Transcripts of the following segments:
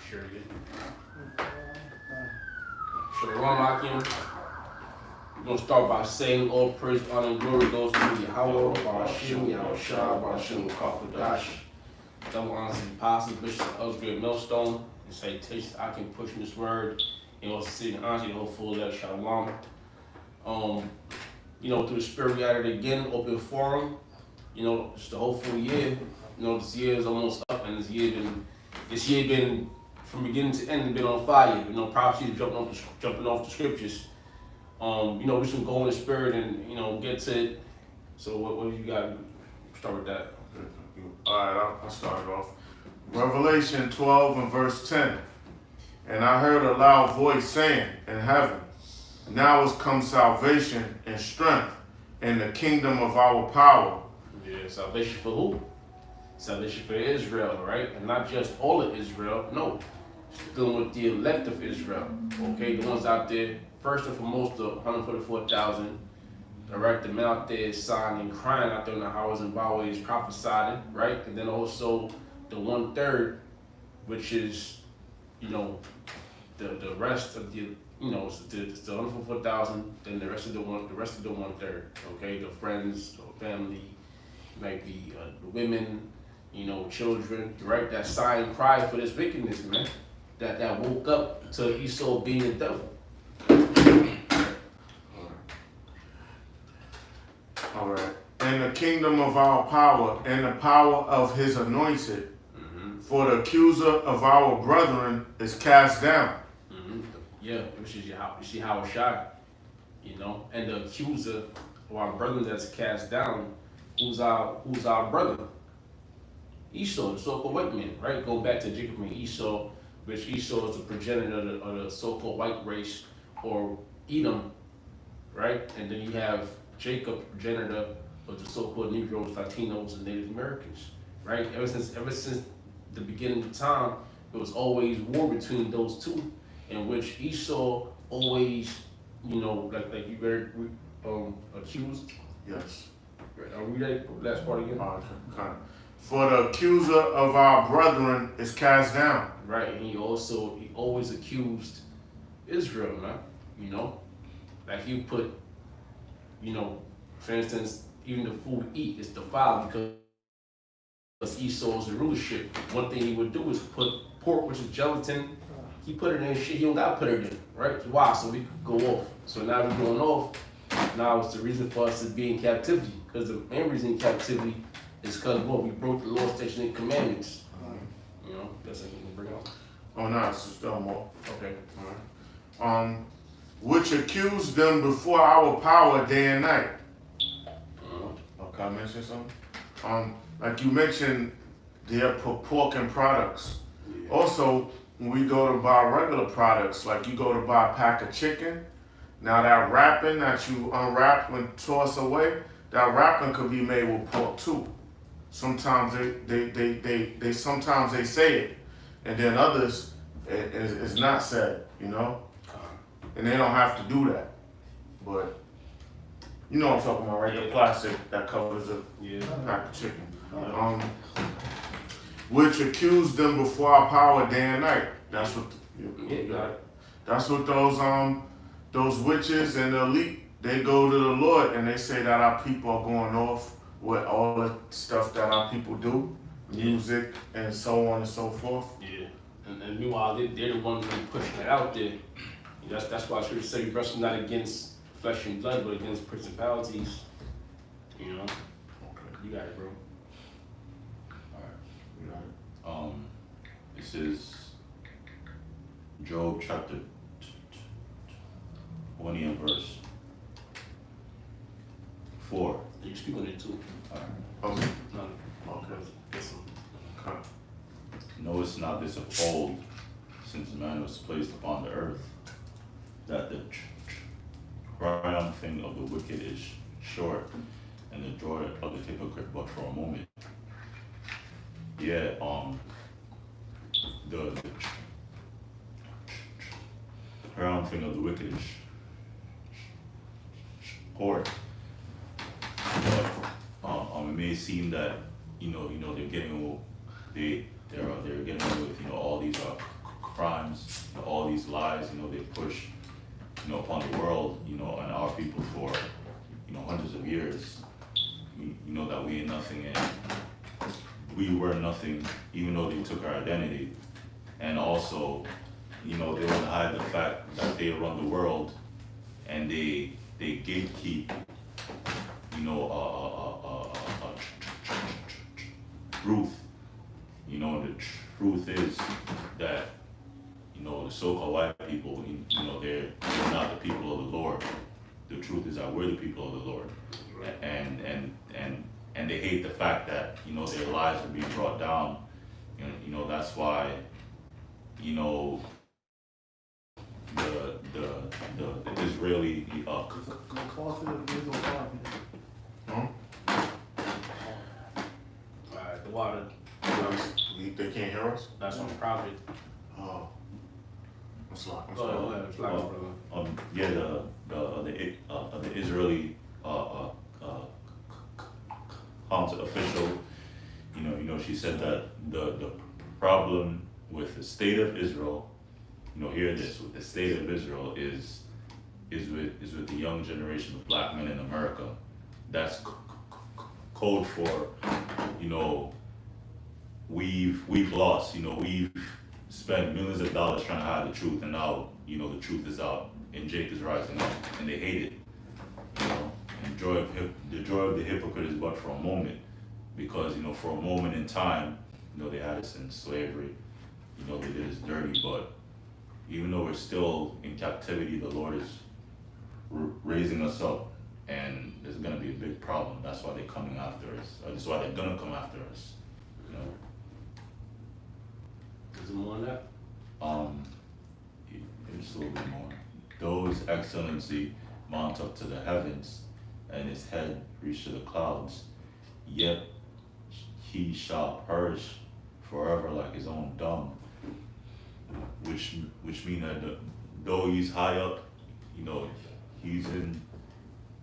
Sure did. Shalom Akim. We're going to start by saying all praise, honor, and glory goes to Yahweh, Barashim, Yahushua, Barashim, Kakadash. Double honors to the apostles, Bishop Elsgrave Millstone, and salutations I can push in this word, and also sitting honor the whole full elect Shalom. Through the spirit we added again, open forum. It's the whole full year. This year is almost up, and this year been from beginning to end been on fire. Prophecies jumping off the scriptures. We should go in the spirit and get to it. So what do you got? Start with that. All right, I'll start it off. Revelation 12 and verse 10. And I heard a loud voice saying in heaven, now is come salvation and strength and the kingdom of our power. Yeah, salvation for who? Salvation for Israel, right? And not just all of Israel. No, it's dealing with the elect of Israel. Okay, the ones out there. First and foremost, the 144,000. All right, the men out there signing, crying out there in the highways and byways, prophesying, right? And then also the 1/3, which is, the rest of the, it's the 144,000. Then the rest of the 1/3. Okay, the friends, the family, might be the women, children, right? That sigh and cry for this wickedness, man. That woke up to Esau being the devil. All right. And the kingdom of our power and the power of his anointed. Mm-hmm. For the accuser of our brethren is cast down. Mm-hmm. Yeah, which is Yahushua, and the accuser of our brethren that's cast down, who's our brother? Esau, the so-called white man, right? Go back to Jacob and Esau, which Esau is the progenitor of the so-called white race, or Edom, right? And then you have Jacob, progenitor of the so-called Negroes, Latinos, and Native Americans, right? Ever since the beginning of time, there was always war between those two, in which Esau always, like you better accused. Yes. Are we ready? Last part again. Okay. For the accuser of our brethren is cast down. Right, and he always accused Israel, man. Like he put, for instance, even the food we eat is defiled because Esau's the rulership. One thing he would do is put pork, which is gelatin. He put it in shit he don't gotta put it in, right? Why? So we could go off. So now we're going off. Now it's the reason for us to be in captivity. Because the main reason in captivity is because we broke the law, statutes, and commandments. That's something you can bring up. Oh no, it's still more. Okay. All right. Which accused them before our power day and night. Okay, I mentioned something. Like you mentioned, their pork and products. Yeah. Also, when we go to buy regular products, like you go to buy a pack of chicken, now that wrapping that you unwrap and toss away, that wrapping could be made with pork too. Sometimes they sometimes they say it, and then others it's not said, and they don't have to do that. But you know what I'm talking about, right? Yeah. The plastic that covers a pack of chicken. Which accused them before our power day and night. That's what that's what those witches and the elite, they go to the Lord and they say that our people are going off with all the stuff that our people do, music and so on and so forth. Yeah, and meanwhile they're the ones who are pushing it out there. That's why I should say we wrestle not against flesh and blood, but against principalities. Okay. You got it, bro. All right. This is Job chapter 20 and verse 4. You can speak on it too. All right. Okay. No. Okay. Listen. Okay. Knowest not this of old, since man was placed upon the earth, that the triumphing of the wicked is short, and the joy of the hypocrite but for a moment. Yeah, the triumphing of the wicked is short. But it may seem that they're getting away with all these crimes, all these lies, they push, upon the world, and our people for, hundreds of years, that we ain't nothing and we were nothing, even though they took our identity. And also, they want to hide the fact that they run the world and they gatekeep, truth. The truth is that, the so-called white people, they're not the people of the Lord. The truth is that we're the people of the Lord. And they hate the fact that, their lives are being brought down. That's why, the Israeli, Alright, the water. They can't hear us? That's on profit. Oh. What's like? Go ahead, it's like, brother. the Israeli consul official, she said that the problem with the state of Israel, hear this, with the state of Israel is with the young generation of black men in America. That's code for, we've lost, we've spent millions of dollars trying to hide the truth, and now, the truth is out, and Jake is rising up, and they hate it. And the joy of the hypocrite is but for a moment, because, for a moment in time, they had us in slavery, they did us dirty, but even though we're still in captivity, the Lord is raising us up, and there's gonna be a big problem. That's why they're coming after us. That's why they're gonna come after us. Is there more on that? Just a little bit more. Though his excellency mount up to the heavens, and his head reach to the clouds, yet he shall perish forever like his own dung. Which mean that though he's high up, he's in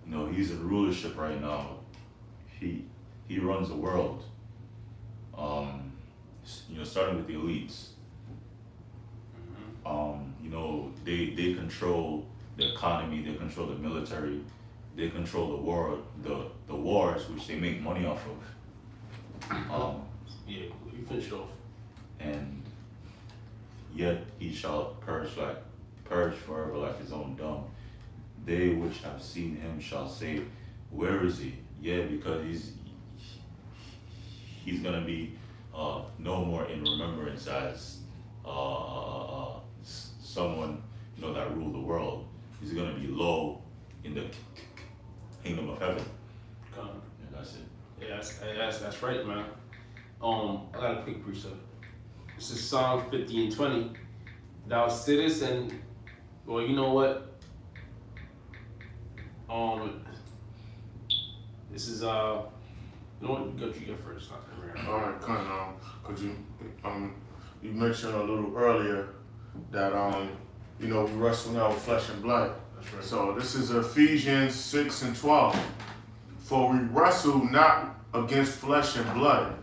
rulership right now. He runs the world. Starting with the elites. They control the economy, they control the military, they control the wars which they make money off of. Yeah, you finish off. And yet he shall perish forever like his own dung. They which have seen him shall say, where is he? Yeah, because he's gonna be no more in remembrance as someone that ruled the world. He's gonna be low in the kingdom of heaven. Come. Yeah, that's it. Yeah, that's right, man. I got a quick precept. This is Psalm 50 and 20. Thou sittest and, well, you know what? This is you know what? You go first. All right, Con, could you you mentioned a little earlier that we wrestle now with flesh and blood. That's right. So this is Ephesians 6 and 12. For we wrestle not against flesh and blood,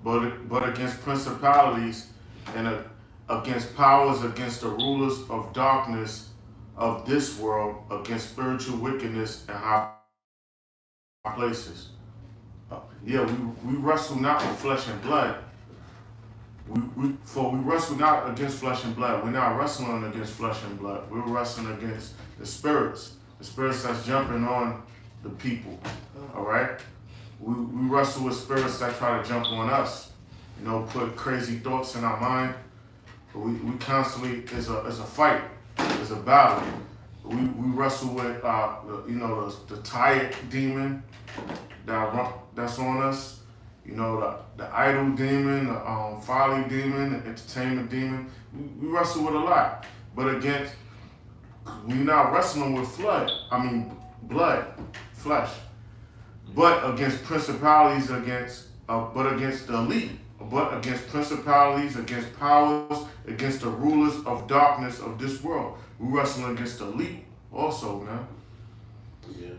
but against principalities and against powers, against the rulers of darkness of this world, against spiritual wickedness in high places. We wrestle not with flesh and blood. For we wrestle not against flesh and blood. We're not wrestling against flesh and blood. We're wrestling against the spirits that's jumping on the people. All right. We wrestle with spirits that try to jump on us. Put crazy thoughts in our mind. But we constantly is a fight. It's a battle. We wrestle with the tired demon that's on us. The idol demon, the folly demon, the entertainment demon. We wrestle with a lot. But we're not wrestling with blood, flesh. But against principalities, but against the elite. But against principalities, against powers, against the rulers of darkness of this world. We're wrestling against the elite also, man. Yeah.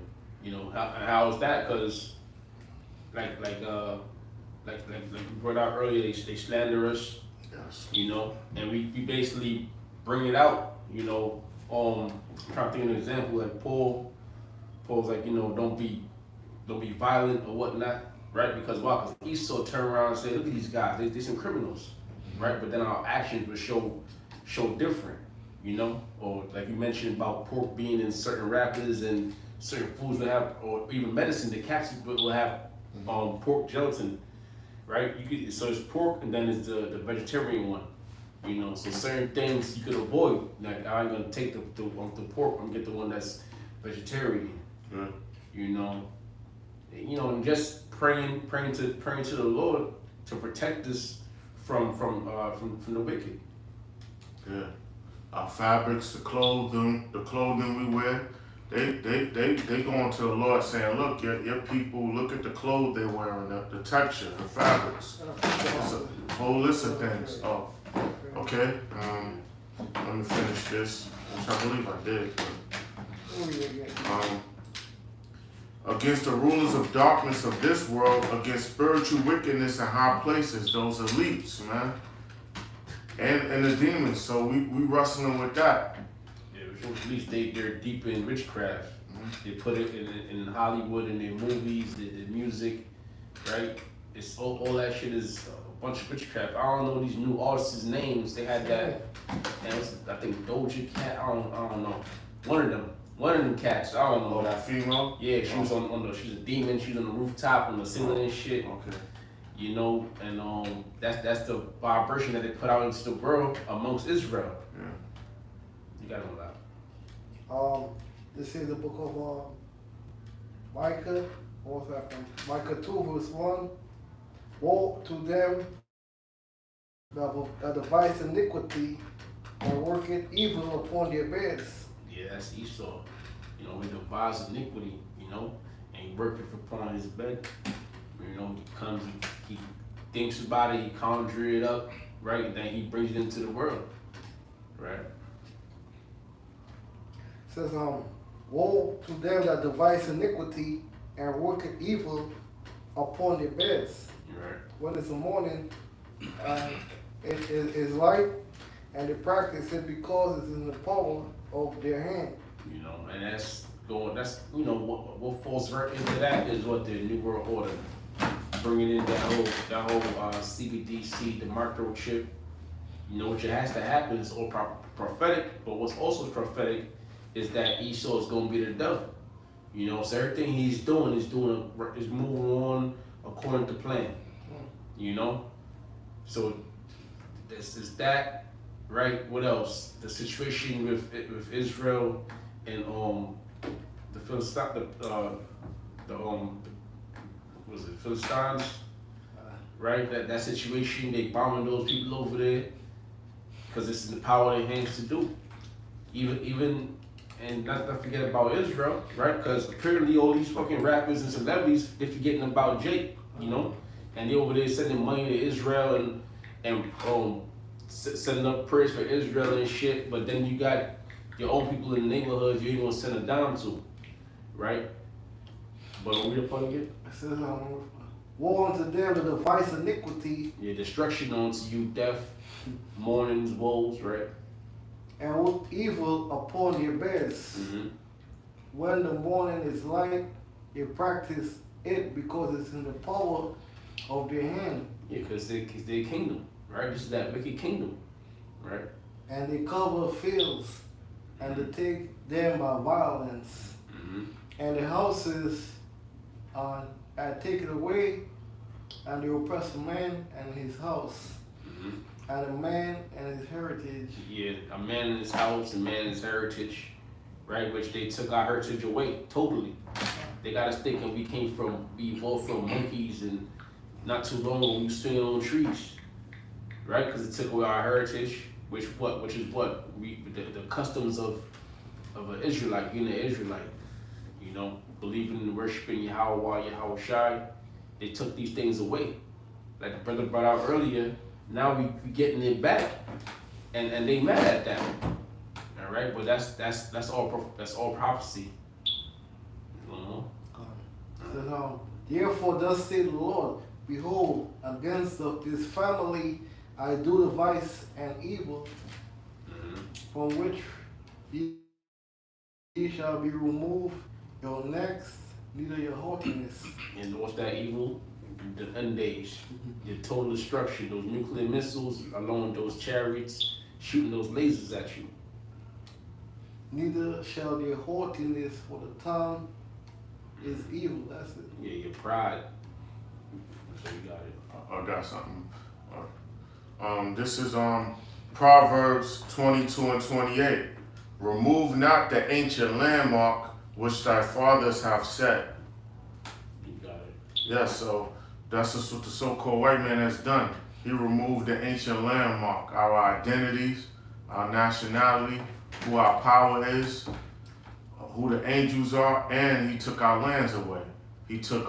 How is that? Because like you brought out earlier, they slander us. Yeah. You know, and we basically bring it out. You know, I'm trying to think of an example like Paul's like, you know, don't be violent or whatnot, right? Because why? Because Esau turned around and said, look at these guys, they're some criminals, right? But then our actions would show different, you know? Or like you mentioned about pork being in certain wrappers and certain foods will have, or even medicine, the capsules will have pork gelatin, right? So it's pork and then it's the vegetarian one. You know, so certain things you could avoid. Like I ain't gonna take the pork. I'm gonna get the one that's vegetarian. Yeah. You know, and just praying to the Lord to protect us from the wicked. Yeah. Our fabrics, the clothing we wear, they going to the Lord saying, look, your people, look at the clothes they're wearing, the texture, the fabrics. It's a whole list of things. Oh. Okay, let me finish this, which I believe I did. Against the rulers of darkness of this world, against spiritual wickedness in high places, those elites, man, and the demons. So we wrestling with that. Yeah, at least they're deep in witchcraft. Mm-hmm. They put it in Hollywood, in their movies, the music, right? It's all that shit is bunch of witchcraft. I don't know these new artists' names. They had that, and it was, I think Doja Cat. I don't know. One of them cats. I don't know. Oh, that female? Yeah, she was she's a demon. She's on the rooftop on the ceiling and shit. Okay. You know, and that's the vibration that they put out into the world amongst Israel. Yeah. You got know that. This is the book of Micah. What's happening? Micah 2 verse 1. Woe to them that devise iniquity and worketh evil upon their beds. Yeah, that's Esau. You know, he devised iniquity, you know, and he worketh upon his bed. You know, he comes, he thinks about it, he conjures it up, right? And then he brings it into the world, right? It says, woe to them that devise iniquity and worketh evil upon their beds. Right. When it's the morning, it is light, and they practice it because it's in the power of their hand. You know, and that's what falls right into that is what the New World Order, bringing in that whole CBDC, the microchip. You know, what has to happen is all prophetic, but what's also prophetic is that Esau is going to be the devil. You know, so everything he's doing is moving on according to plan. You know, so this is that, right? What else? The situation with Israel and the Philistines, Philistines, right? That situation, they bombing those people over there because it's in the power of their hands to do. Even and not forget about Israel, right? Because apparently all these fucking rappers and celebrities, they're forgetting about Jake, you know, and they over there sending money to Israel and setting up prayers for Israel and shit. But then you got your own people in the neighborhoods you ain't gonna send a dime to, right? But what read the part again? It says, woe unto them that devise iniquity. Yeah, destruction unto you, death, mournings, woes, right? And work evil upon their beds. Mm-hmm. When the morning is light, they practice it because it's in the power of their hand. Yeah, because they're kingdom, right? This is that wicked kingdom, right? And they cover fields, and they take them by violence. Mm-hmm. And the houses are taken away, and they oppress a man and his house, Mm-hmm. and a man and his heritage. Yeah, a man in his house, a man in his heritage, right? Which they took our heritage away totally. They got us thinking we evolved from monkeys, and not too long ago we were swinging on trees, right? Because it took away our heritage, which is what the customs of an Israelite, being an Israelite, you know, believing and worshiping Yahweh Shai. They took these things away, like the brother brought out earlier. Now we getting it back, and they mad at that. All right, but that's all prophecy. Therefore, thus saith the Lord, behold, against this family I do the vice and evil from which ye shall be removed, your necks, neither your haughtiness. And what's that evil? The end days, the total destruction, those nuclear missiles along those chariots, shooting those lasers at you. Neither shall their haughtiness, for the tongue is evil. That's it. Yeah, your pride. So you got it. I got something. This is Proverbs 22 and 28. Remove not the ancient landmark which thy fathers have set. You got it. Yeah, so that's just what the so-called white man has done. He removed the ancient landmark, our identities, our nationality, who our power is, who the angels are, and he took our lands away. He took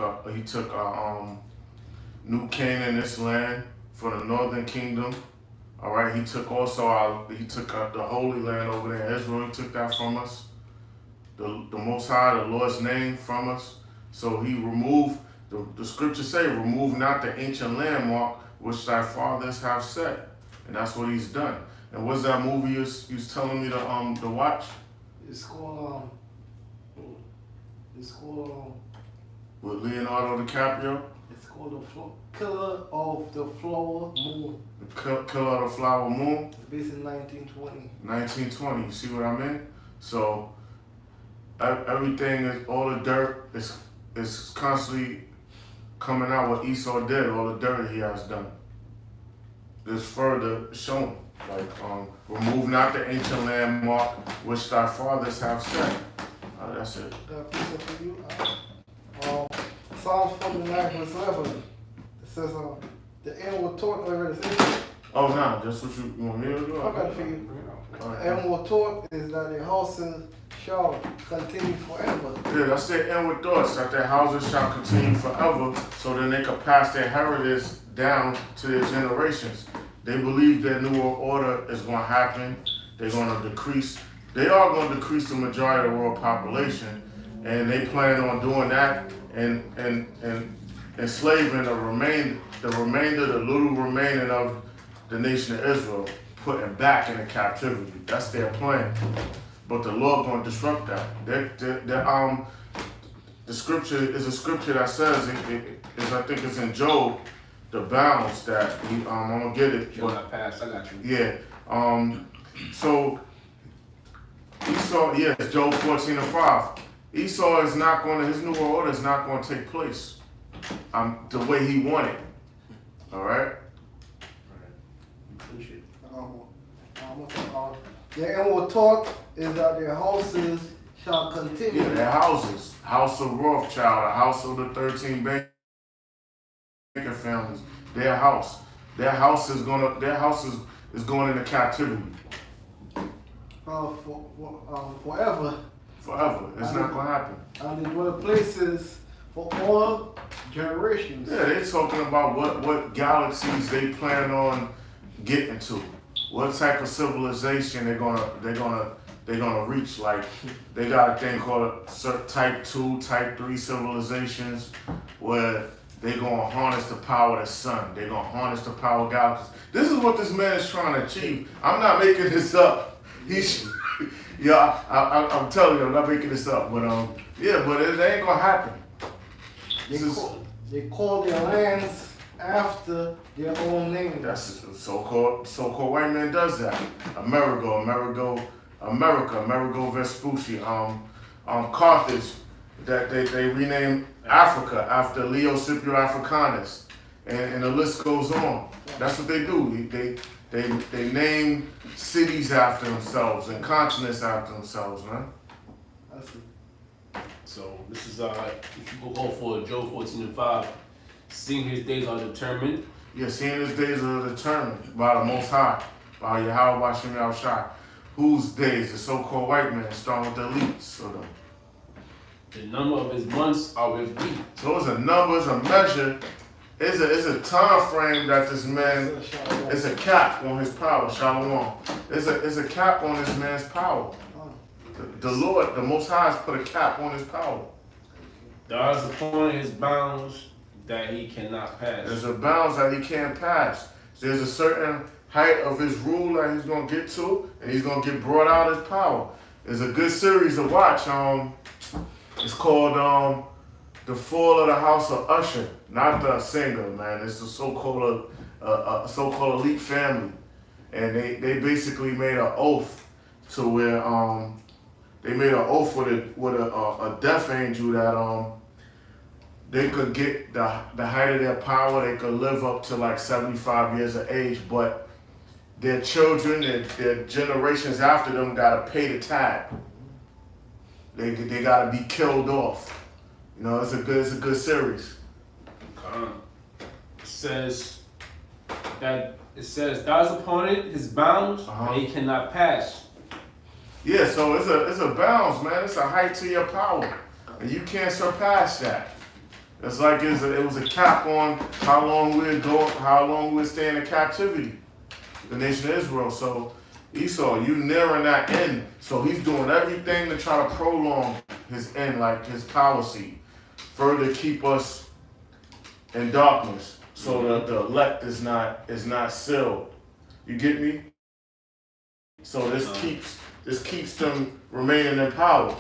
New Canaan, this land for the northern kingdom. All right, he took the Holy Land over there in Israel. He took that from us. The Most High, the Lord's name from us. So he removed, the scriptures say, remove not the ancient landmark which thy fathers have set. And that's what he's done. And what's that movie you was telling me to watch? It's called With Leonardo DiCaprio? It's called the Killer of the Flower Moon. The Killer of the Flower Moon? It's based in 1920. 1920, you see what I mean? So everything is, all the dirt is constantly coming out what Esau did, all the dirt he has done. There's further shown, like remove not the ancient landmark which thy fathers have set. That's it. Got piece up for you. Psalms 49 verse 11. It says, the end will taught over the Oh no, that's what you want me to do? I got it for you. All right. The end will taught is that the houses shall continue forever. Yeah, that's their inward thoughts, that their houses shall continue forever, so then they can pass their heritage down to their generations. They believe that new order is going to happen. They're going to decrease. They are going to decrease the majority of the world population, and they plan on doing that and enslaving the remainder, the little remaining of the nation of Israel, putting back into captivity. That's their plan. But the Lord going to disrupt that. The scripture is a scripture that says, I think it's in Job, the bounds that I'm gonna get it. You got past, I got you. Yeah. So Esau, yes, Job 14 and 5. Esau is not going to, his new order is not going to take place the way he wanted. All right? Finish it. The end will taught is that their houses shall continue. Yeah, their houses. House of Rothschild, the house of the 13 banker families. Their house is going into captivity. Forever. Forever. It's not gonna happen. And they dwell places for all generations. Yeah, they're talking about what galaxies they plan on getting to. What type of civilization they're gonna reach. Like they got a thing called type 2, type 3 civilizations where they're gonna harness the power of the sun. They're gonna harness the power of galaxies. This is what this man is trying to achieve. I'm not making this up. I'm telling you, I'm not making this up. But but it ain't gonna happen. They call their lands after their own name. That's so-called white man does that. Amerigo Vespucci, Carthage, that they renamed Africa after Leo Scipio Africanus, and the list goes on. That's what they do. They name cities after themselves and continents after themselves, man. That's it. So this is if you go for Job 14 and 5, seeing his days are determined. Yeah, seeing his days are determined by the Most High, by Yahweh Hashem Yahushua. Whose days? The so-called white man, starting with the elites. So The number of his months are with thee. so it's a number, it's a measure, it's a time frame that this man, it's a cap on his power. Shalom. It's a cap on this man's power. The Lord, the Most High, has put a cap on his power. There is upon his bounds that he cannot pass. There's a bounds that he can't pass. There's a certain height of his rule that he's gonna get to, and he's gonna get brought out his power. It's a good series to watch. It's called The Fall of the House of Usher, not the singer, man. It's the so-called so-called elite family, and they basically made an oath to where they made an oath with a death angel that they could get the height of their power. They could live up to like 75 years of age, but their children, their generations after them, gotta pay the tab. They gotta be killed off. You know, it's a good series. It says God's upon it, his bounds, and he cannot pass. Yeah, so it's a bounds, man. It's a height to your power, and you can't surpass that. It's like it was a cap on how long we'd go, how long we'd stay in captivity, the nation of Israel. So Esau, you nearing that end. So he's doing everything to try to prolong his end, like his policy, further keep us in darkness, so that the elect is not sealed. You get me? So this keeps them remaining in power.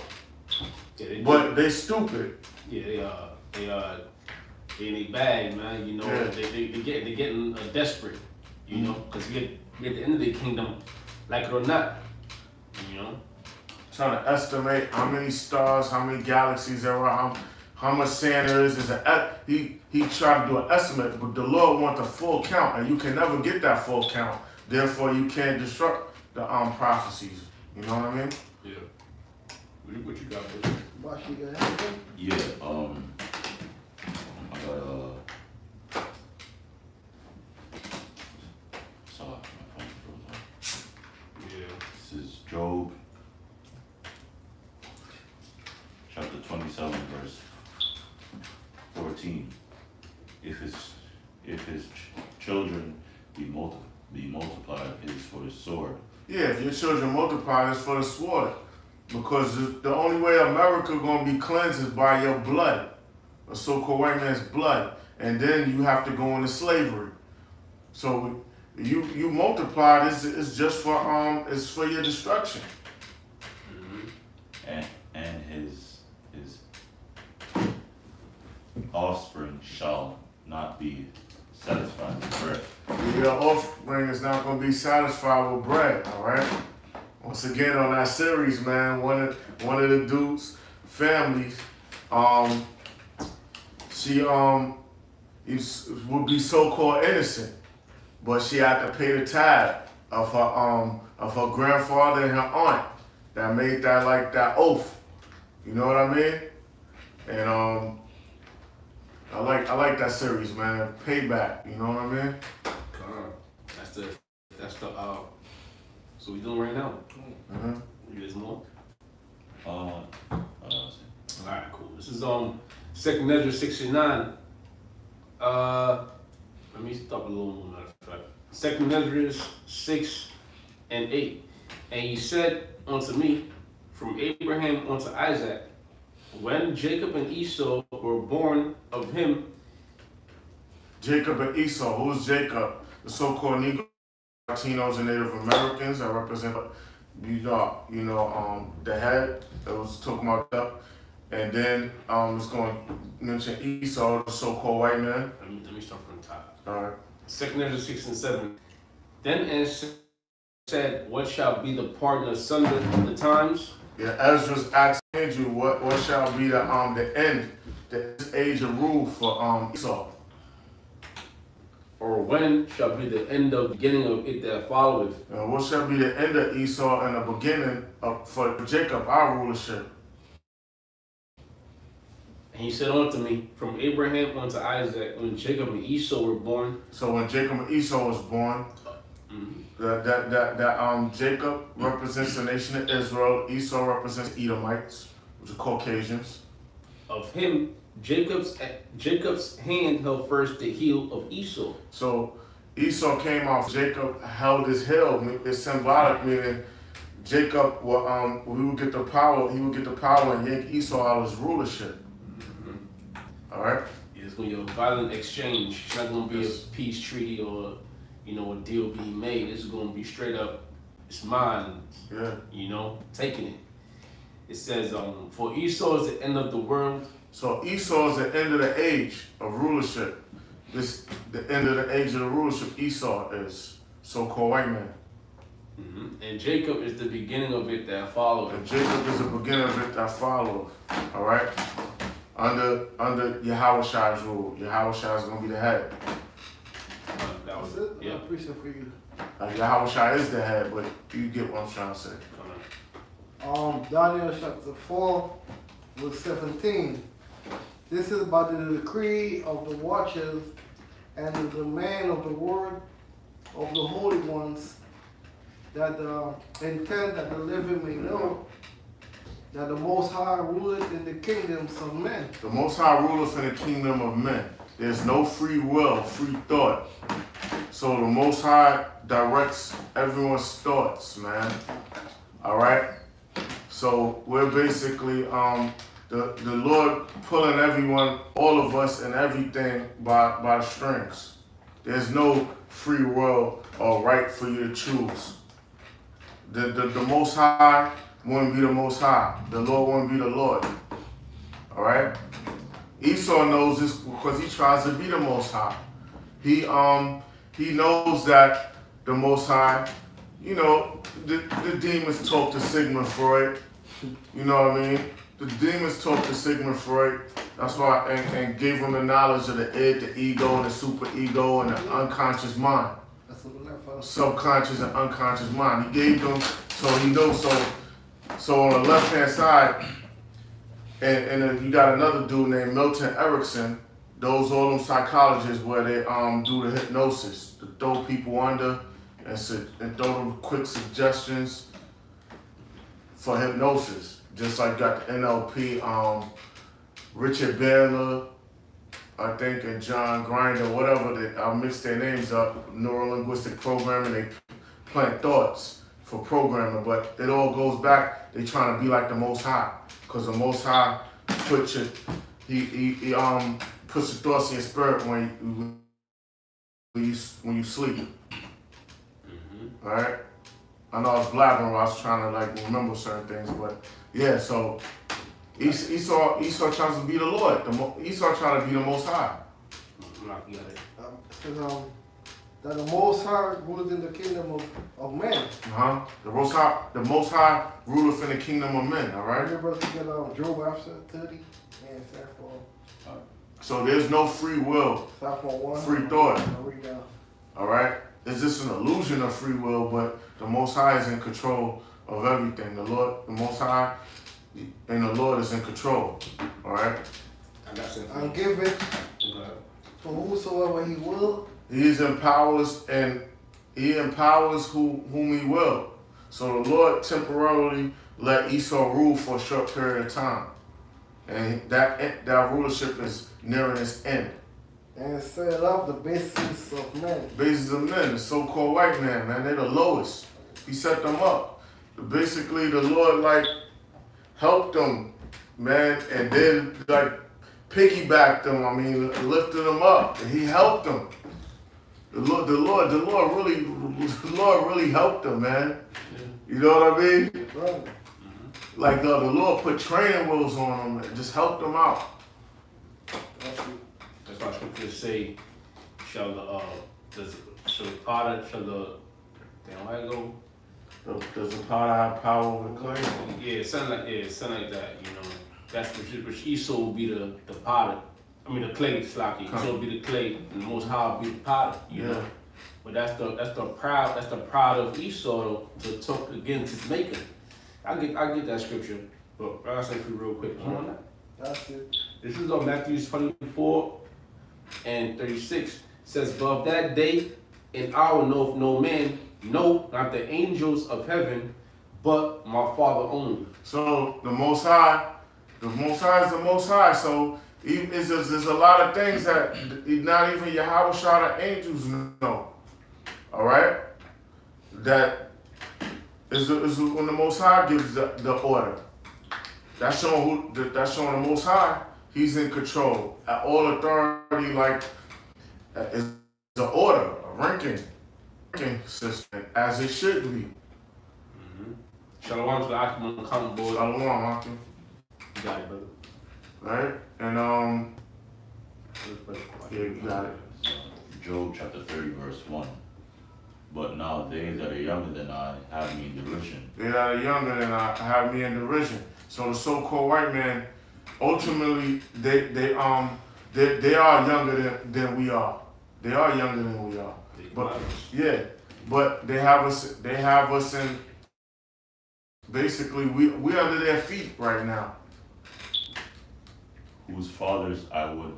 Yeah, But they stupid. Yeah, they in a bag, man. You know, Yeah. they're getting desperate. You know, because we at the end of the kingdom, like it or not. You know, Trying to estimate how many stars, how many galaxies there are, how much sand there is. He tried to do an estimate, but the Lord wants a full count, and you can never get that full count. Therefore, you can't disrupt the prophecies. You know what I mean? yeah. What you got, bro? Bashi, you got anything? Yeah, I got sorry, my phone froze up. Yeah. This is Job, chapter 27, verse 14. If his children be multiplied, it is for his sword. Yeah, if your children multiply, it's for the sword. Because the only way America gonna be cleansed is by your blood, a so-called white man's blood, and then you have to go into slavery. So you multiply. It's just for it's for your destruction. And his offspring shall not be satisfied with bread. Your offspring is not gonna be satisfied with bread. All right. Once again on that series, man, one of the dudes' families, she would be so-called innocent, but she had to pay the tab of her grandfather and her aunt that made that oath. You know what I mean? And I like that series, man. Payback. You know what I mean? That's the so we doing right now. Mm-hmm. There's more. Let's see. All right, cool. This is 2nd Ezra 69. Let me stop a little more, matter of fact. 2nd Ezra 6 and 8. And he said unto me, from Abraham unto Isaac, when Jacob and Esau were born of him. Jacob and Esau. Who's Jacob? The so-called Negro, Latinos, and Native Americans that represent, the head that was talking about that. And then it's going to mention Esau, the so-called white man. Let me start from the top. All right. 2nd Ezra 6 and 7. Then answered said, what shall be the pardon asunder of the times? Yeah, Ezra's asking Andrew what shall be the end, the age of rule for Esau. Or when shall be the end of beginning of it that followeth? What shall be the end of Esau and the beginning for Jacob, our rulership? And he said unto me, from Abraham unto Isaac, when Jacob and Esau were born. So when Jacob and Esau was born, that Jacob represents the nation of Israel, Esau represents Edomites, which are Caucasians. Of him, Jacob's hand held first the heel of Esau. So Esau came off, Jacob held his heel. It's symbolic, meaning Jacob would get the power. He would get the power and yank Esau out of his rulership. All right. It's going to be a violent exchange. It's not going to be a peace treaty or a deal being made. It's gonna be straight up, it's mine, Yeah. taking it. It says, for Esau is the end of the world. So Esau is the end of the age of rulership. The end of the age of the rulership. Esau is so-called white man. And Jacob is the beginning of it that followed. And Jacob is the beginning of it that follows. All right. Under Yahweh's rule, Yahweh is gonna be the head. That was That's it. yeah. I appreciate for you. Yahweh is the head, but you get what I'm trying to say. Daniel chapter 4, verse 17. This is about the decree of the watchers and the demand of the word of the holy ones, that the intent that the living may know that the Most High ruleth in the kingdoms of men. The Most High ruleth in the kingdom of men. There's no free will, free thought. So the Most High directs everyone's thoughts, man. All right. So we're basically the Lord pulling everyone, all of us, and everything by the strings. There's no free will or right for you to choose. The Most High wouldn't be the Most High. The Lord wouldn't be the Lord. All right. Esau knows this because he tries to be the Most High. He knows that the Most High, the demons talk to Sigmund Freud. You know what I mean? The demons talk to Sigmund Freud. That's why, and gave him the knowledge of the id, the ego, and the super ego, and the unconscious mind. That's what we're for. Subconscious and unconscious mind. He gave them so he knows. So on the left hand side, and then you got another dude named Milton Erickson. Those all them psychologists where they do the hypnosis, to throw people under and throw them quick suggestions for hypnosis. Just like got the NLP, Richard Bandler, I think, and John Grinder, whatever. I'll mix their names up. Neuro-linguistic programming. They plant thoughts for programming, but it all goes back. They trying to be like the Most High, because the Most High puts your puts your thoughts in your spirit when you sleep. All right. I know I was blabbering when I was trying to remember certain things, but yeah. So Esau tries to be the Lord. Esau trying to be the Most High. You got it. It says, that the Most High ruleth in the kingdom of men. The Most High ruleth in the kingdom of men. All right. Everybody get Job after 30 and start for So there's no free will, 1. free thought. I'll read down. All right. It's just an illusion of free will, but the Most High is in control of everything. The Most High, and the Lord is in control. All right. I got something. And give it Okay. to whosoever he will. He empowers whom he will. So the Lord temporarily let Esau rule for a short period of time, and that rulership is nearing its end. And set up the basis of men. Basis of men, the so-called white man, they're the lowest. He set them up. Basically, the Lord helped them, man, and then piggybacked them. I mean, lifted them up, and he helped them. The Lord really helped them, man. You know what I mean? Right. Like the Lord put training wheels on them and just helped them out. That's it. That's why scriptures say, shall the potter, damn, how it go? Does the potter have power over the clay? Yeah, something like that, That's which Esau will be the potter. I mean the clay, Slocky. Esau will be the clay, and the Most High will be the potter, you know. But that's the pride of Esau to talk against his maker. I get that scripture, but I'll say for real quick. You want that? That's it. This is on Matthew 24 and 36. It says, but of that day and hour knoweth no man, no, not the angels of heaven, but my Father only. So the Most High is the Most High. So there's a lot of things that not even Yahweh the angels know. All right, that is when the Most High gives the order. That's showing the Most High. He's in control. All authority, is the order, a ranking. consistent as it should be. Shalom to the Akim on the comment board. Shalom, Akim. You got it, brother. Right? And yeah, you got it. Job chapter 30, verse 1. But now they that are younger than I have me in derision. They that are younger than I have me in derision. So the so-called white man, ultimately, they are younger than we are. They are younger than we are. But yeah, but they have us in. Basically, we under their feet right now. Whose fathers I would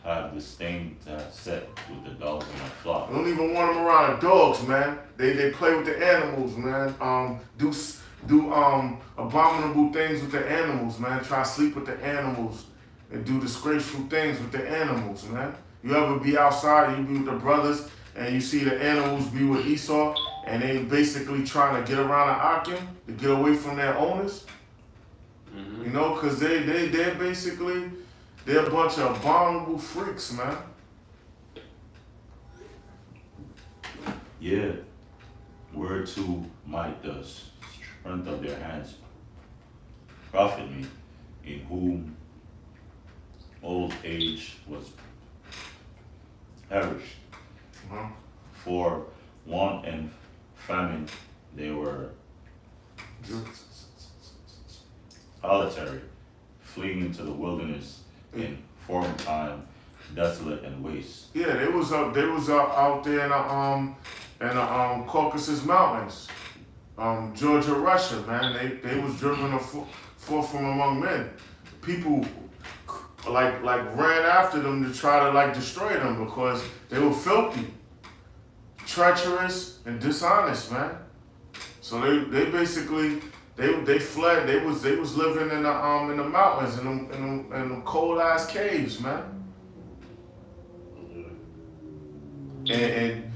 have disdained to have set with the dogs of my flock. I don't even want them around the dogs, man. They play with the animals, man. Do abominable things with the animals, man. Try to sleep with the animals and do disgraceful things with the animals, man. You ever be outside, you be with the brothers, and you see the animals be with Esau, and they basically trying to get around the Akim to get away from their owners? You know, because they're basically, they're a bunch of abominable freaks, man. Yeah, whereto might the strength of their hands profit me, in whom old age was perished. For want and famine they were solitary, fleeing into the wilderness in former time, desolate and waste. Yeah, they was out there in the Caucasus Mountains, Georgia, Russia, man. They was driven forth from among men. People like ran after them to try to like destroy them because they were filthy, treacherous, and dishonest, man. So they basically they fled. They was living in the mountains in them cold ass caves, man. And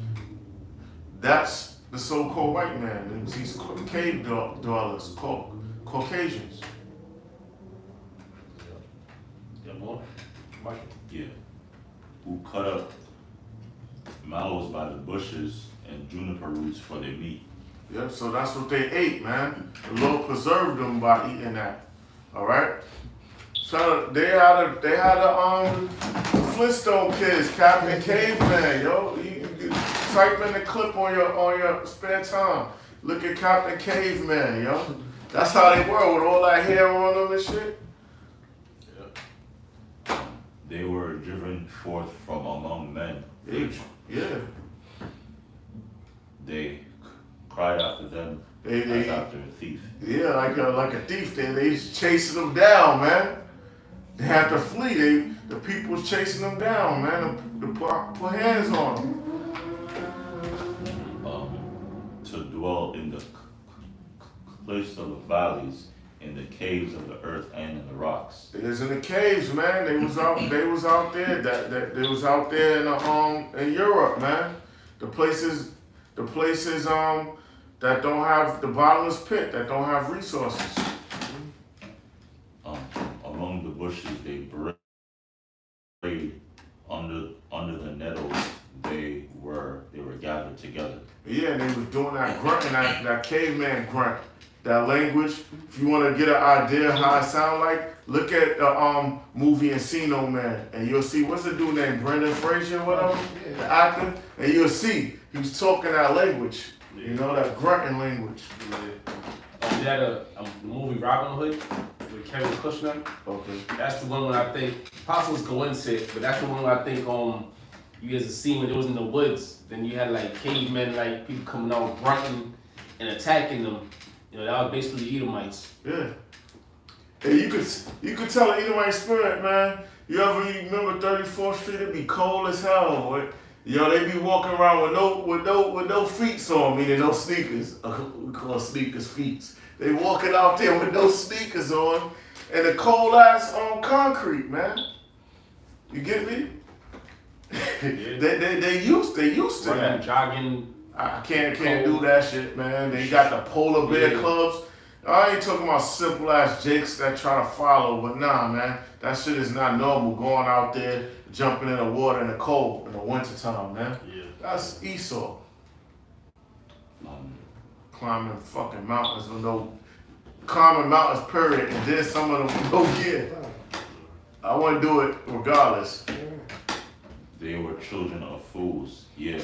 that's the so-called white man. These cave dwellers, Caucasians. Yeah. Who cut up mallows by the bushes and juniper roots for their meat. Yep, so that's what they ate, man. The Lord preserved them by eating that. All right. So they had the Flintstone kids, Captain Caveman, yo. You type in the clip on your spare time. Look at Captain Caveman, yo. That's how they were with all that hair on them and shit. They were driven forth from among men. Yeah. They cried after them as after a thief. Yeah, like a thief. They chasing them down, man. They had to flee. The people was chasing them down, man. To put hands on them. To dwell in the place of the valleys, in the caves of the earth and in the rocks. They was in the caves, man. They was out there. They was out there in Europe, man. The places that don't have the bottomless pit, that don't have resources. Among the bushes they prayed, under the nettles they were gathered together. Yeah, and they was doing that grunting, that caveman grunt. That language, if you want to get an idea how it sound like, look at the movie Encino Man, and you'll see, what's the dude named Brendan Fraser, whatever, the actor, and you'll see he was talking that language, you know, that grunting language. Yeah. We had a movie Robin Hood with Kevin Kushner. Okay. That's the one where I think Apostles coincided, but that's the one where I think you guys have seen when it was in the woods. Then you had like cavemen, like people coming out grunting and attacking them. You know, that was basically the Edomites. Yeah. And you could tell the Edomite spirit, man. You remember 34th Street? It'd be cold as hell. They be walking around with no feet on, meaning no sneakers. We call sneakers feet. They walking out there with no sneakers on and the cold ass on concrete, man. You get me? Yeah. they used to that. Jogging. I can't do that shit, man. They got the polar bear clubs. I ain't talking about simple ass jakes that try to follow, but nah, man. That shit is not normal. Going out there, jumping in the water in the cold in the wintertime, man. Yeah. That's Esau. climbing fucking mountains with no climbing mountains period, and then some of them go get. I want to do it regardless. They were children of fools. Yeah,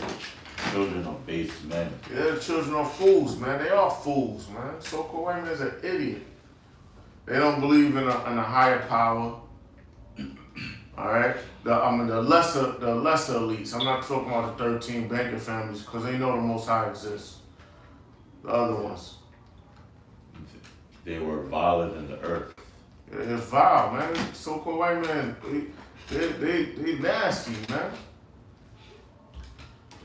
children of base men. Yeah, the children are fools, man. They are fools, man. So-called white man is an idiot. They don't believe in a higher power. All right, the lesser elites. I'm not talking about the 13 banking families because they know the Most High exists. The other ones, They were viler than the earth. it's vile, man. So-called white man, they nasty, man.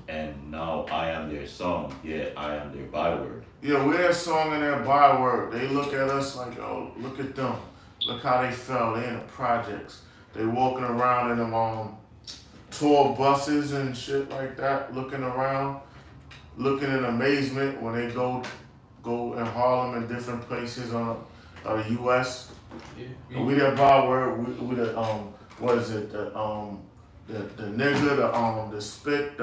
And now I am their song, yet I am their byword. Yeah, we're their song and their byword. They look at us like, oh, look at them. Look how they fell. They in the projects. They walking around in them tour buses and shit like that, looking around, looking in amazement when they go in Harlem and different places on the U.S. Yeah. And we their byword. We the what is it? The nigga, the spit,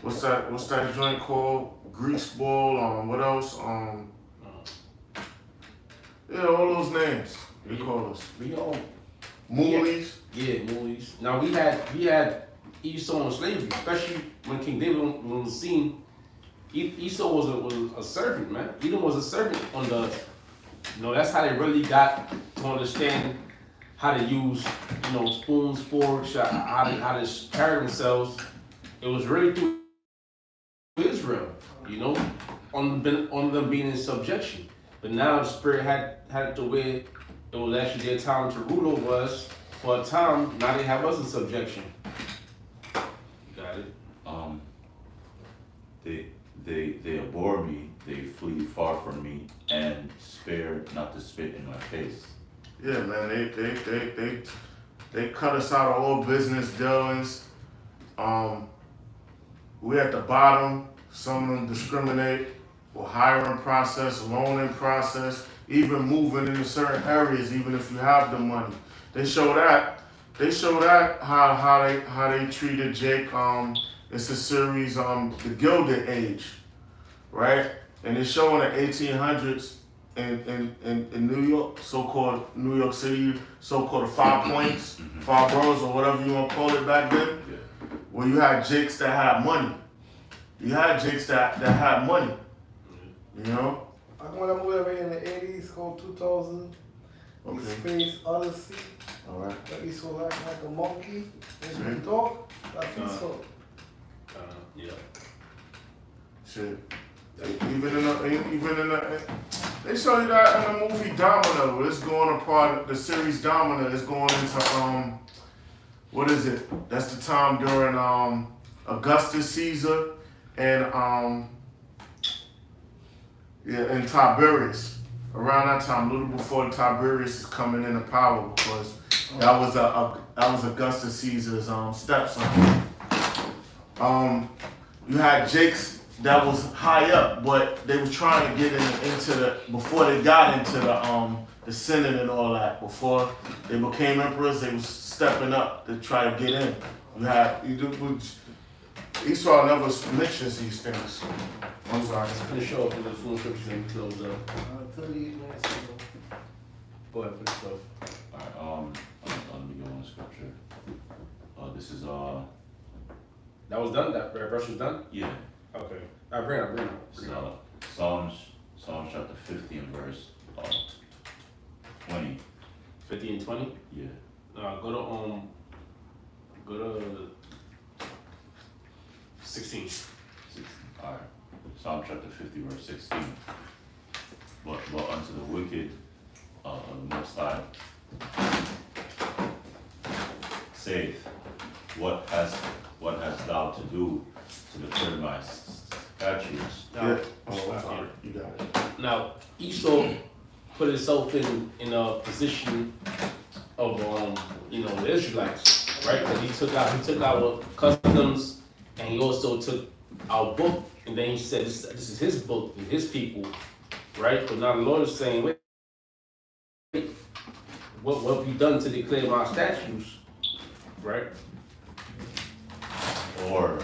what's that joint called? Grease ball, what else? Yeah, all those names they call us. We all Moolies. Yeah, movies. Now we had Esau and slavery, especially when King David was on the scene. Esau was a servant, man. Edom was a servant on the. That's how they really got to understand how to use, spoons, forks, how to carry themselves. It was really through Israel, on them being in subjection. But now the Spirit had it to where it was actually their time to rule over us. For a time, now they have us in subjection. You got it? They abhor me, they flee far from me, and spare not to spit in my face. Yeah, man, they cut us out of all business dealings. We at the bottom. Some of them discriminate with hiring process, loaning process, even moving into certain areas, even if you have the money. They show that how they treated Jake. It's a series, The Gilded Age, right? And they show in the 1800s in New York, so-called New York City, so-called the Five Points, Five Boroughs, or whatever you want to call it back then, where you had Jakes that had money. You had Jakes that had money, I went a movie in the 80s called 2000. Okay. Space Odyssey. All right. That he saw like a monkey. And Mhm. he talk. That's he saw. Yeah. Shit. Even in the, they show you that in the movie Domino. It's going apart. The series Domino is going into what is it? That's the time during Augustus Caesar and and Tiberius. Around that time, a little before Tiberius is coming into power, because that was Augustus Caesar's stepson. You had Jakes that was high up, but they was trying to get into before they got into the Senate and all that. Before they became emperors, they was stepping up to try to get in. Esau never mentions these things. I'm sorry. Let's finish off with the full scriptures and close up. 38 minutes ago. Go ahead, finish off. Alright, let me go on the scripture. This is That was done? That brush was done? yeah. Okay. Bring it. So, Psalms chapter 50 and verse 20. 50 and 20? Yeah. Go to 16. 16. Alright. Psalm chapter 50 verse 16. But unto the wicked of the Most High saith, what hast thou to do to declare my statutes? Now, I'm sorry. You got it. Now, Esau put himself in a position of the Israelites, right? Because he took our customs, and he also took our book, and then he said this is his book and his people, right? But now the Lord is saying, wait, what have you done to declare my statutes, right? Or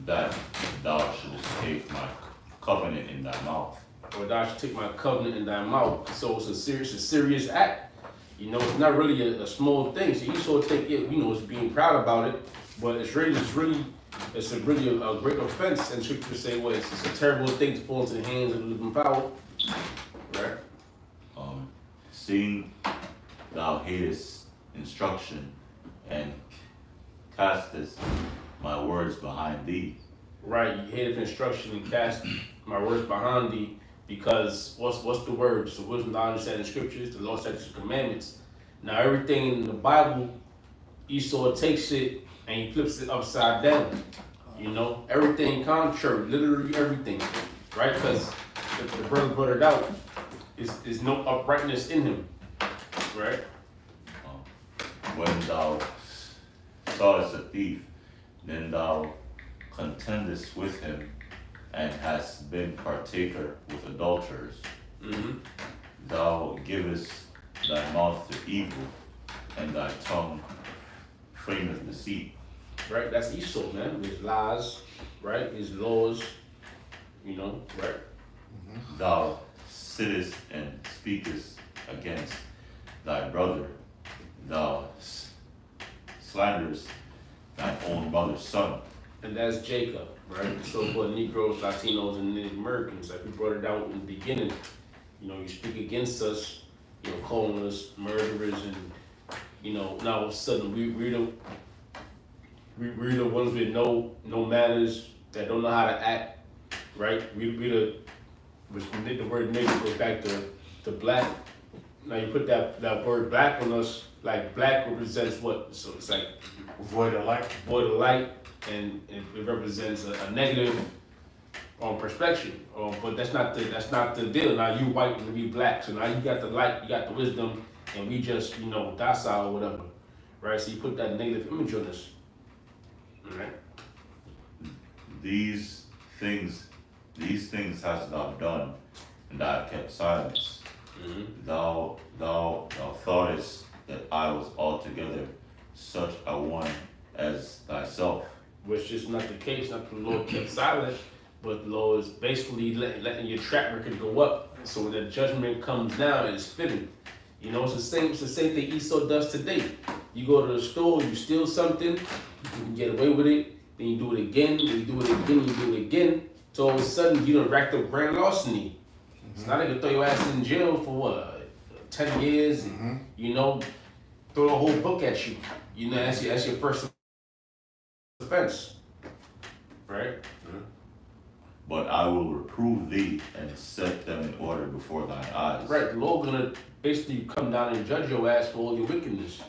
that thou shouldest take my covenant in thy mouth. Or thou should take my covenant in thy mouth. So it's a serious act. You know, it's not really a small thing. So Esau take it, you know, it's being proud about it, but it's a really a great offense. And scripture say, well, it's a terrible thing to fall into the hands of the living power. Right? Seeing thou hatest instruction and castest my words behind thee. Right, you hated instruction and cast my words behind thee, because what's the word? So wisdom, knowledge, understanding scriptures, the law, statutes, and commandments. Now everything in the Bible, Esau takes it and he flips it upside down. You know, everything contrary, literally everything, right? Because the brother brought it out. There's no uprightness in him, right? When thou sawest a thief, then thou contendest with him, and hast been partaker with adulterers. Mm-hmm. Thou givest thy mouth to evil, and thy tongue frameth deceit. Right, that's Esau, man. His lies, right? His laws, you know, right? Thou sittest and speakest against thy brother. Thou slanderest thy own mother's son. And that's Jacob, right? The so-called Negroes, Latinos, and Native Americans. Like we brought it out in the beginning. You know, you speak against us, you know, calling us murderers, and you know, now all of a sudden we're the ones with no manners, that don't know how to act, right? We the word nigga goes back to black. Now you put that word black on us, like black represents what? So it's like Void of light. void of light, and it represents a negative perspective. But that's not the deal. Now you white and we black, so now you got the light, you got the wisdom, and we just, you know, docile or whatever, right? So you put that negative image on us, all right? These things hast thou done, and I have kept silence. Mm-hmm. Thou thoughtest that I was altogether such a one as thyself. Which is not the case. Not the Lord kept silent, but the Lord is basically letting your track record go up. So when the judgment comes down, it's fitting. You know, it's the same thing Esau does today. You go to the store, you steal something, you can get away with it, then you do it again, then you do it again, you do it again. So all of a sudden, you done racked up grand larceny. It's not gonna throw your ass in jail for what, 10 years, and, you know, throw the whole book at you. You know, that's your first offense, right? But I will reprove thee and set them in order before thine eyes. Right, the Lord gonna basically come down and judge your ass for all your wickedness,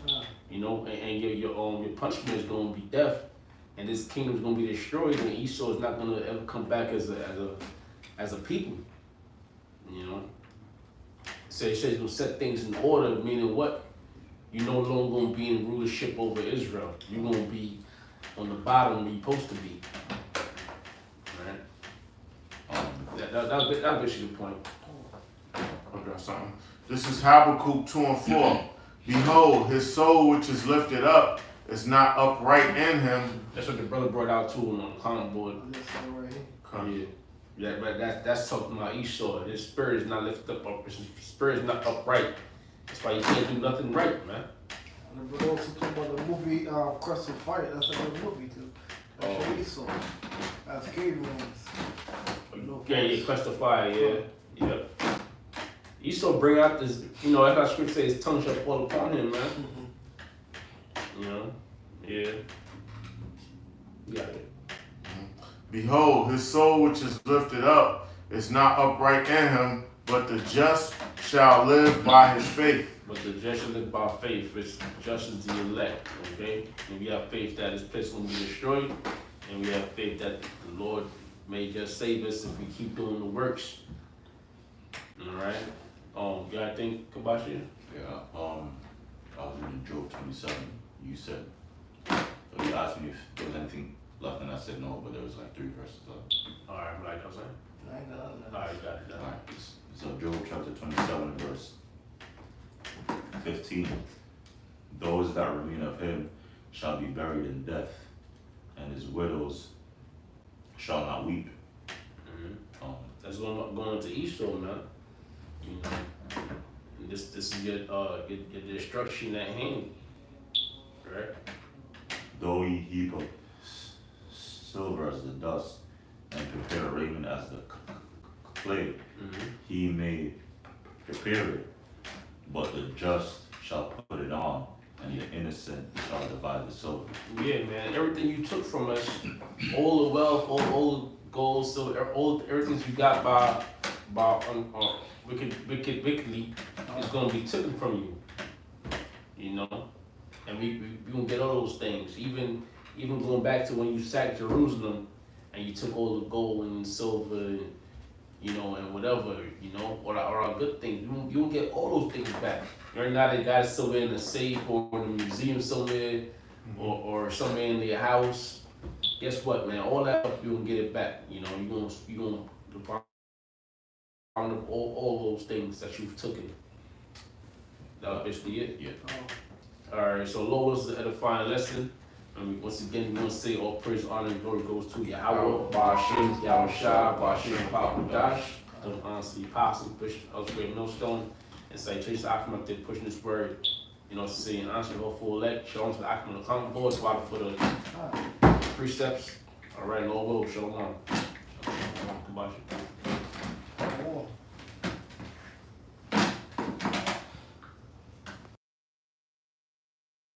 you know, and your punishment is gonna be death, and this kingdom is gonna be destroyed, and Esau is not gonna ever come back as a people, you know. So he says he's gonna set things in order, meaning what? You're no longer gonna be in rulership over Israel. You're gonna be on the bottom where you're supposed to be. Right? That basically the point. Okay, something. This is Habakkuk 2:4. Behold, his soul which is lifted up is not upright in him. That's what the brother brought out too on the comment board. This one right here. Yeah, but that's talking about Esau. His spirit is not lifted up. His spirit is not upright. That's why you can't do nothing right, man. And the brother also talk about the movie Crest of Fire. That's like a movie too. That's Esau. That's cave rooms. Yeah, Quest of Fire, yeah. Esau bring out this, you know, that's how scripture says his tongue shall fall upon him, man. You know? Yeah. You got it. Behold, his soul which is lifted up is not upright in him, but the just shall live by his faith. But the just shall live by faith, which just is the elect, okay? And we have faith that this place will be destroyed, and we have faith that the Lord may just save us if we keep doing the works. Alright? You got anything, Kabashi? Yeah, I was reading Job 27. You said, so you asked me if there was anything left, and I said no, but there was like 3 verses left. Alright, like I was saying. Alright, you got it. Alright, so Job chapter 27, verse 15. Those that remain of him shall be buried in death, and his widows shall not weep. That's going to Esau, man. You know, and this is your destruction at hand, right? Though he heap up silver as the dust, and prepare raiment as the clay, he may prepare it, but the just shall put it on, and the innocent shall divide the silver. Yeah, man. Everything you took from us, all the wealth, all the gold, silver, all everything you got by wickedly is gonna be taken from you. You know, and we gonna get all those things. Even going back to when you sacked Jerusalem, and you took all the gold and silver, and, you know, and whatever, you know, or our good things. You will get all those things back. Right now they got it somewhere in a safe or in a museum somewhere, or somewhere in their house. Guess what, man? All that stuff, you gonna get it back. You know, you gonna find up all those things that you've taken. That's basically it. Yeah. Alright, so Lord was the edifying lesson. And once again, we want to say all praise, honor, and glory goes to Yahweh, Ba'ashem, Yahushua, Ba'ashem, Papudash. Those honestly possible, push us great millstone, and citation to Akim up there pushing this word. You know, saying answer the full elect, shalom to the Akim of the common boards, water for the precepts. Alright, Lord will, shalom. Shalom.